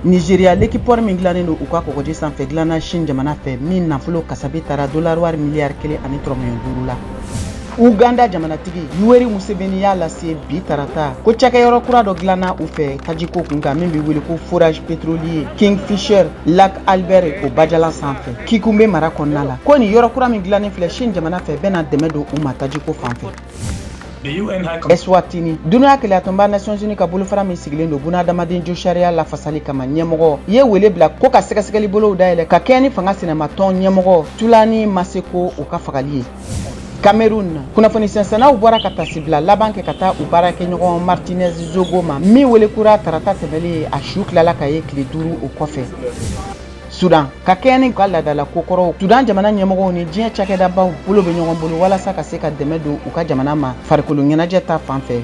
Nigeria l'équipeur min dilannen don u ka kɔgɔji sanfɛ dilanna Chine jamana fɛ min nafolo kasabi taara $1 miliyari 1.5 la. Uganda jamanatigi Yoweri Museveni y'a lase bi tarata ko cakɛyɔrɔ kura dɔ dilanna u fɛ tajiko kun kan min bɛ wele ko forage pétrolier Kingfisher Lac Albert o bajalan sanfɛ Kikumbe mara kɔnɔna la ko nin yɔrɔ kura min dilannen filɛ Chine jamana fɛ bɛna dɛmɛ don u ma tajiko fanfɛ. Eswatini dunuya keleyatonba Nations Unies ka bolofara min sigilen don bunadamaden jo sariya lafasali kama ɲɛmɔgɔ ye wele bila ko ka sɛgɛsɛgɛli bolow dayɛlɛ ka kɛɲɛ ni fanga sinɛmatɔn ɲɛmɔgɔ Tulani Maseko o ka fagali ye. Cameroun kunnafoni sɛnsɛnnaw bɔra ka tasibila laban kɛ ka taa u baarakɛɲɔgɔn Martinez Zogo ma min wele kura tarata tɛmɛlen a su tilala ka ye tile 5 o kɔfɛ. Sudan ka kɛɲɛ ni ka laadala kokɔrɔw Sudan jamana ɲɛmɔgɔw ni diɲɛ cakɛdabaw bolo bɛ ɲɔgɔn bolo walasa ka se ka dɛmɛ don u ka jamana ma farikolo ɲɛnajɛ ta fanfɛ.